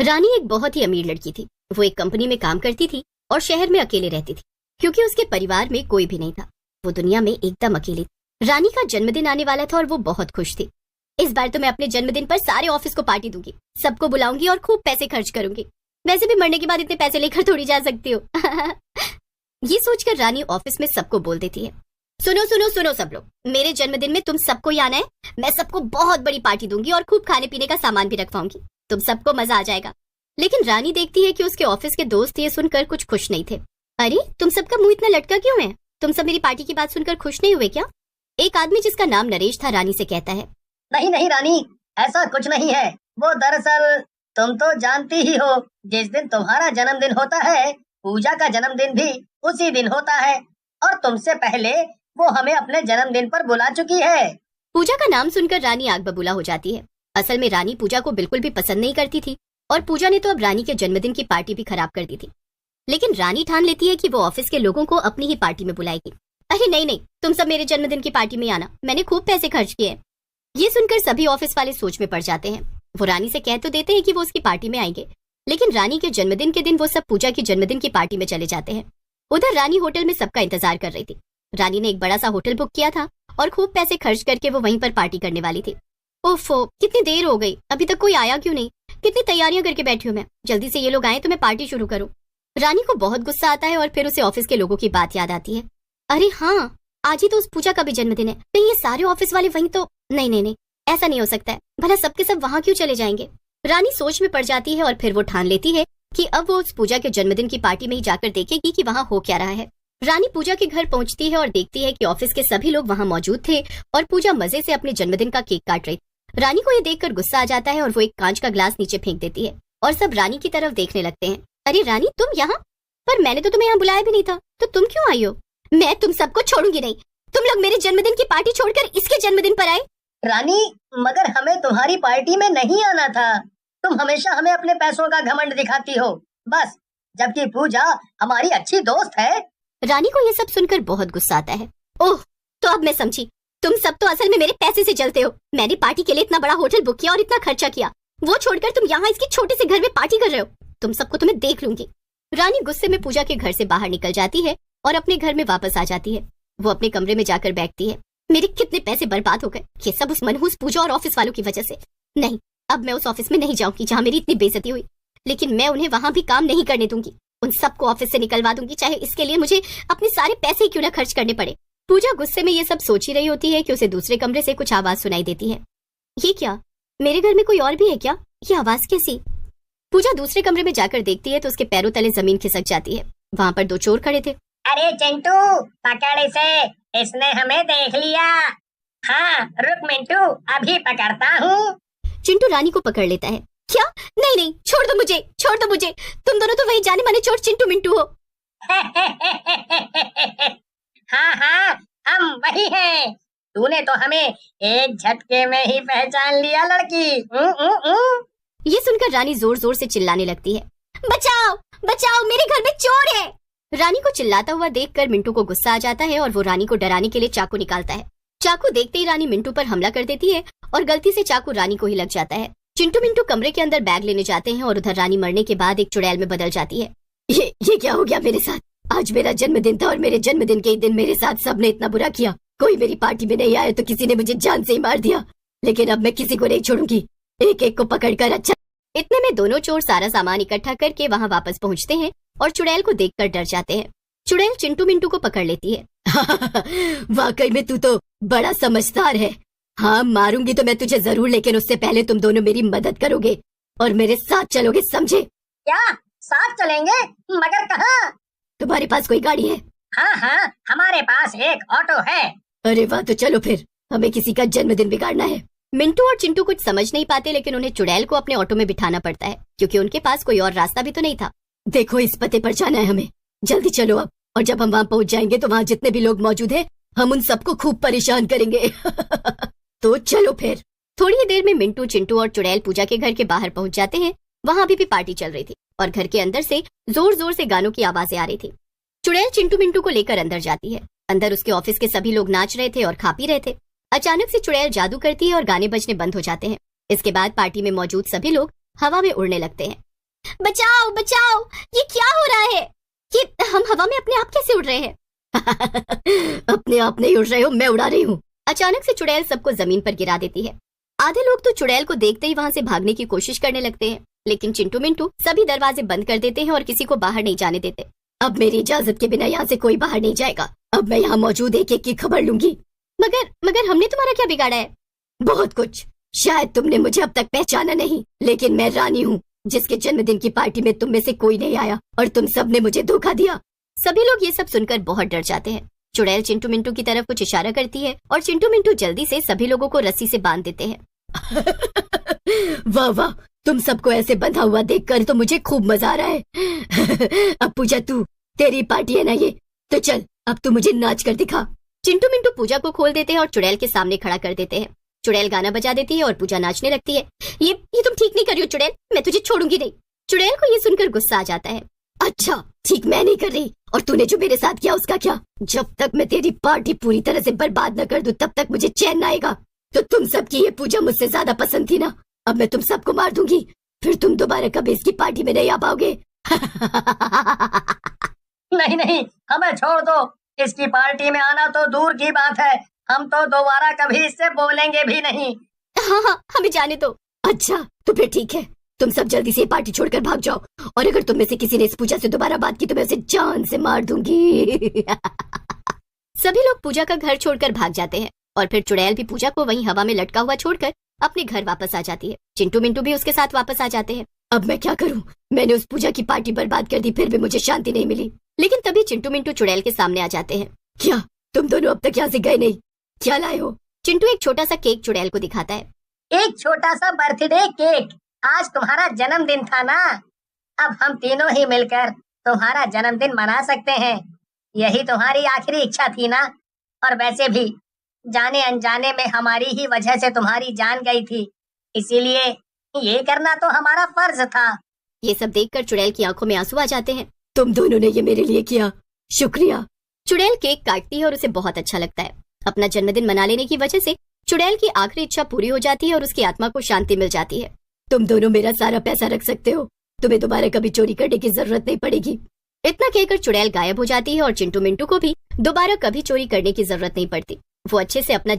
रानी एक बहुत ही अमीर लड़की थी। वो एक कंपनी में काम करती थी और शहर में अकेले रहती थी क्योंकि उसके परिवार में कोई भी नहीं था। वो दुनिया में एकदम अकेली थी। रानी का जन्मदिन आने वाला था और वो बहुत खुश थी। इस बार तो मैं अपने जन्मदिन पर सारे ऑफिस को पार्टी दूंगी, सबको बुलाऊंगी और खूब पैसे खर्च करूंगी। वैसे भी मरने के बाद इतने पैसे लेकर थोड़ी जा सकती हो। ये सोचकर रानी ऑफिस में सबको बोल देती है, सुनो सुनो सुनो सब लोग, मेरे जन्मदिन में तुम सबको ही आना है। मैं सबको बहुत बड़ी पार्टी दूंगी और खूब खाने पीने का सामान भी रखवाऊंगी। तुम सबको मजा आ जाएगा। लेकिन रानी देखती है कि उसके ऑफिस के दोस्त ये सुनकर कुछ खुश नहीं थे। अरे तुम सबका मुंह इतना लटका क्यों है? तुम सब मेरी पार्टी की बात सुनकर खुश नहीं हुए क्या? एक आदमी जिसका नाम नरेश था रानी से कहता है, नहीं नहीं रानी, ऐसा कुछ नहीं है। वो दरअसल तुम तो जानती ही हो, जिस दिन तुम्हारा जन्मदिन होता है पूजा का जन्मदिन भी उसी दिन होता है, और तुमसे पहले वो हमें अपने जन्मदिन पर बुला चुकी है। पूजा का नाम सुनकर रानी आग बबूला हो जाती है। असल में रानी पूजा को बिल्कुल भी पसंद नहीं करती थी और पूजा ने तो अब रानी के जन्मदिन की पार्टी भी खराब कर दी थी। लेकिन रानी ठान लेती है कि वो ऑफिस के लोगों को अपनी ही पार्टी में बुलाएगी। अरे नहीं नहीं, तुम सब मेरे जन्मदिन की पार्टी में आना, मैंने खूब पैसे खर्च किए। ये सुनकर सभी ऑफिस वाले सोच में पड़ जाते हैं। वो रानी से कह तो देते हैं कि वो उसकी पार्टी में आएंगे, लेकिन रानी के जन्मदिन के दिन वो सब पूजा की जन्मदिन की पार्टी में चले जाते हैं। उधर रानी होटल में सबका इंतजार कर रही थी। रानी ने एक बड़ा सा होटल बुक किया था और खूब पैसे खर्च करके वो वहीं पर पार्टी करने वाली थी। ओफो, कितनी देर हो गई, अभी तक कोई आया क्यों नहीं? कितनी तैयारियां करके बैठी हूँ मैं, जल्दी से ये लोग आए तो मैं पार्टी शुरू करूँ। रानी को बहुत गुस्सा आता है और फिर उसे ऑफिस के लोगों की बात याद आती है। अरे हाँ, आज ही तो उस पूजा का भी जन्मदिन है। कहीं ये सारे ऑफिस वाले वहीं तो नहीं नहीं नहीं, ऐसा नहीं हो सकता है। भला सबके सब वहाँ क्यों चले जाएंगे? रानी सोच में पड़ जाती है और फिर वो ठान लेती है कि अब वो उस पूजा के जन्मदिन की पार्टी में ही जाकर देखेगी कि वहाँ हो क्या रहा है। रानी पूजा के घर पहुँचती है और देखती है कि ऑफिस के सभी लोग वहाँ मौजूद थे और पूजा मजे से अपने जन्मदिन का केक काट रही। रानी को ये देखकर गुस्सा आ जाता है और वो एक कांच का ग्लास नीचे फेंक देती है और सब रानी की तरफ देखने लगते हैं। अरे रानी, तुम यहाँ? पर मैंने तो तुम्हें यहाँ बुलाया भी नहीं था, तो तुम क्यों आई हो? मैं तुम सबको छोड़ूंगी नहीं। तुम लोग मेरे जन्मदिन की पार्टी छोड़कर इसके जन्मदिन पर आए। रानी, मगर हमें तुम्हारी पार्टी में नहीं आना था। तुम हमेशा हमें अपने पैसों का घमंड दिखाती हो बस, जबकि पूजा हमारी अच्छी दोस्त है। रानी को ये सब सुनकर बहुत गुस्सा आता है। ओह, तो अब मैं समझी, तुम सब तो असल में मेरे पैसे से जलते हो। मैंने पार्टी के लिए इतना बड़ा होटल बुक किया और इतना खर्चा किया, वो छोड़कर तुम यहाँ इसके छोटे से घर में पार्टी कर रहे हो। तुम सबको तो मैं देख लूंगी। रानी गुस्से में पूजा के घर से बाहर निकल जाती है और अपने घर में वापस आ जाती है। वो अपने कमरे में जाकर बैठती है। मेरे कितने पैसे बर्बाद हो गए, ये सब उस मनहूस पूजा और ऑफिस वालों की वजह से। नहीं, अब मैं उस ऑफिस में नहीं जाऊंगी जहाँ मेरी इतनी बेइज्जती हुई। लेकिन मैं उन्हें वहाँ भी काम नहीं करने दूंगी। उन सबको ऑफिस से निकलवा दूंगी, चाहे इसके लिए मुझे अपने सारे पैसे क्यों न खर्च करने पड़े। पूजा गुस्से में ये सब सोच ही रही होती है कि उसे दूसरे कमरे से कुछ आवाज सुनाई देती है। ये क्या, मेरे घर में कोई और भी है क्या? ये आवाज कैसी? पूजा दूसरे कमरे में जाकर देखती है तो उसके पैरों तले जमीन खिसक जाती है। वहाँ पर दो चोर खड़े थे। अरे चिंटू, पकड़ इसे, इसने हमें देख लिया। हाँ रुक मिंटू, अभी पकड़ता हूँ। चिंटू रानी को पकड़ लेता है। क्या? नहीं नहीं, छोड़ दो मुझे, छोड़ दो मुझे। तुम दोनों तो वही जाने माने चोर चिंटू मिंटू हो। हाँ हाँ, हम वही हैं। तूने तो हमें एक झटके में ही पहचान लिया लड़की। ये सुनकर रानी जोर जोर से चिल्लाने लगती है, बचाओ बचाओ, मेरे घर में चोर है। रानी को चिल्लाता हुआ देखकर मिंटू को गुस्सा आ जाता है और वो रानी को डराने के लिए चाकू निकालता है। चाकू देखते ही रानी मिंटू पर हमला कर देती है और गलती से चाकू रानी को ही लग जाता है। चिंटू मिंटू कमरे के अंदर बैग लेने जाते हैं और उधर रानी मरने के बाद एक चुड़ैल में बदल जाती है। ये क्या हो गया मेरे साथ? आज मेरा जन्मदिन था और मेरे जन्मदिन के दिन मेरे साथ सबने इतना बुरा किया। कोई मेरी पार्टी में नहीं आया तो किसी ने मुझे जान से ही मार दिया। लेकिन अब मैं किसी को नहीं छोड़ूंगी, एक एक को पकड़कर। अच्छा, इतने में दोनों चोर सारा सामान इकट्ठा करके वहाँ वापस पहुँचते हैं और चुड़ैल को देखकर डर जाते हैं। चुड़ैल चिंटू मिंटू को पकड़ लेती है। वाकई में तू तो बड़ा समझदार है। हाँ, मारूंगी तो मैं तुझे जरूर, लेकिन उससे पहले तुम दोनों मेरी मदद करोगे और मेरे साथ चलोगे, समझे? क्या साथ चलेंगे? मगर कहाँ? तुम्हारे पास कोई गाड़ी है? हाँ हाँ, हमारे पास एक ऑटो है। अरे वाह, तो चलो फिर, हमें किसी का जन्मदिन बिगाड़ना है। मिंटू और चिंटू कुछ समझ नहीं पाते, लेकिन उन्हें चुड़ैल को अपने ऑटो में बिठाना पड़ता है क्योंकि उनके पास कोई और रास्ता भी तो नहीं था। देखो, इस पते पर जाना है हमें, जल्दी चलो अब। और जब हम वहाँ पहुँच जाएंगे तो वहाँ जितने भी लोग मौजूद हैं, हम उन सबको खूब परेशान करेंगे। तो चलो फिर। थोड़ी ही देर में मिंटू, चिंटू और चुड़ैल पूजा के घर के बाहर पहुँच जाते हैं। वहाँ अभी भी पार्टी चल रही थी और घर के अंदर से जोर जोर से गानों की आवाजें आ रही थी। चुड़ैल चिंटू मिंटू को लेकर अंदर जाती है। अंदर उसके ऑफिस के सभी लोग नाच रहे थे और खा पी रहे थे। अचानक से चुड़ैल जादू करती है और गाने बजने बंद हो जाते हैं। इसके बाद पार्टी में मौजूद सभी लोग हवा में उड़ने लगते हैं। बचाओ बचाओ, ये क्या हो रहा है? ये हम हवा में अपने आप कैसे उड़ रहे हैं? अपने आप नहीं उड़ रहे हो, मैं उड़ा रही हूँ। अचानक से चुड़ैल सबको जमीन पर गिरा देती है। आधे लोग तो चुड़ैल को देखते ही वहाँ से भागने की कोशिश करने लगते हैं, लेकिन चिंटू मिंटू सभी दरवाजे बंद कर देते हैं और किसी को बाहर नहीं जाने देते। अब मेरी इजाजत के बिना यहाँ से कोई बाहर नहीं जाएगा। अब मैं यहाँ मौजूद एक एक की खबर लूंगी। मगर हमने तुम्हारा क्या बिगाड़ा है? बहुत कुछ। शायद तुमने मुझे अब तक पहचाना नहीं, लेकिन मैं रानी हूँ, जिसके जन्मदिन की पार्टी में तुम में से कोई नहीं आया और तुम सबने मुझे धोखा दिया। सभी लोग ये सब सुनकर बहुत डर जाते हैं। चुड़ैल चिंटू मिंटू की तरफ कुछ इशारा करती है और चिंटू मिंटू जल्दी से सभी लोगों को रस्सी से बांध देते हैं। वाह वाह, तुम सबको ऐसे बंधा हुआ देखकर तो मुझे खूब मजा आ रहा है। अब पूजा तू, तेरी पार्टी है ना ये, तो चल अब तू मुझे नाच कर दिखा। चिंटू मिंटू पूजा को खोल देते हैं और चुड़ैल के सामने खड़ा कर देते हैं। चुड़ैल गाना बजा देती है और पूजा नाचने लगती है। ये तुम ठीक नहीं कर रही हो चुड़ैल, मैं तुझे छोड़ूंगी नहीं। चुड़ैल को ये सुनकर गुस्सा आ जाता है। अच्छा ठीक मैं नहीं कर रही, और तूने जो मेरे साथ किया उसका क्या? जब तक मैं तेरी पार्टी पूरी तरह से बर्बाद न कर दूं तब तक मुझे चैन न आएगा। तो तुम सबकी ये पूजा मुझसे ज्यादा पसंद थी ना? अब मैं तुम सबको मार दूंगी, फिर तुम दोबारा कभी इसकी पार्टी में नहीं आ पाओगे। नहीं नहीं, हमें छोड़ दो। इसकी पार्टी में आना तो दूर की बात है, हम तो दोबारा कभी इससे बोलेंगे भी नहीं। हाँ, हमें जाने दो। अच्छा तो फिर ठीक है, तुम सब जल्दी से पार्टी छोड़कर भाग जाओ, और अगर तुम में से किसी ने इस पूजा से दोबारा बात की तो मैं उसे जान से मार दूंगी। सभी लोग पूजा का घर छोड़कर भाग जाते हैं और फिर चुड़ैल भी पूजा को वहीं हवा में लटका हुआ छोड़कर अपने घर वापस आ जाती है। चिंटू मिंटू भी उसके साथ वापस आ जाते हैं। अब मैं क्या करूं? मैंने उस पूजा की पार्टी बर्बाद कर दी, फिर भी मुझे शांति नहीं मिली। लेकिन तभी चिंटू मिंटू चुड़ैल के सामने आ जाते हैं। क्या तुम दोनों अब तक यहाँ से गए नहीं? क्या लाए हो? चिंटू एक छोटा सा केक चुड़ैल को दिखाता है। एक छोटा सा बर्थडे केक। आज तुम्हारा जन्मदिन था ना, अब हम तीनों ही मिलकर तुम्हारा जन्मदिन मना सकते हैं। यही तुम्हारी आखिरी इच्छा थी ना? और वैसे भी जाने अनजाने में हमारी ही वजह से तुम्हारी जान गई थी, इसीलिए ये करना तो हमारा फर्ज था। ये सब देखकर चुड़ैल की आंखों में आंसू आ जाते हैं। तुम दोनों ने ये मेरे लिए किया, शुक्रिया। चुड़ैल केक काटती है और उसे बहुत अच्छा लगता है। अपना जन्मदिन मना लेने की वजह से चुड़ैल की आखिरी इच्छा पूरी हो जाती है और उसकी आत्मा को शांति मिल जाती है। तुम दोनों मेरा सारा पैसा रख सकते हो, तुम्हें दोबारा कभी चोरी करने की जरूरत नहीं पड़ेगी। इतना कहकर चुड़ैल गायब हो जाती है और चिंटू मिंटू को भी दोबारा कभी चोरी करने की जरूरत नहीं पड़ती। वो अच्छे से अपना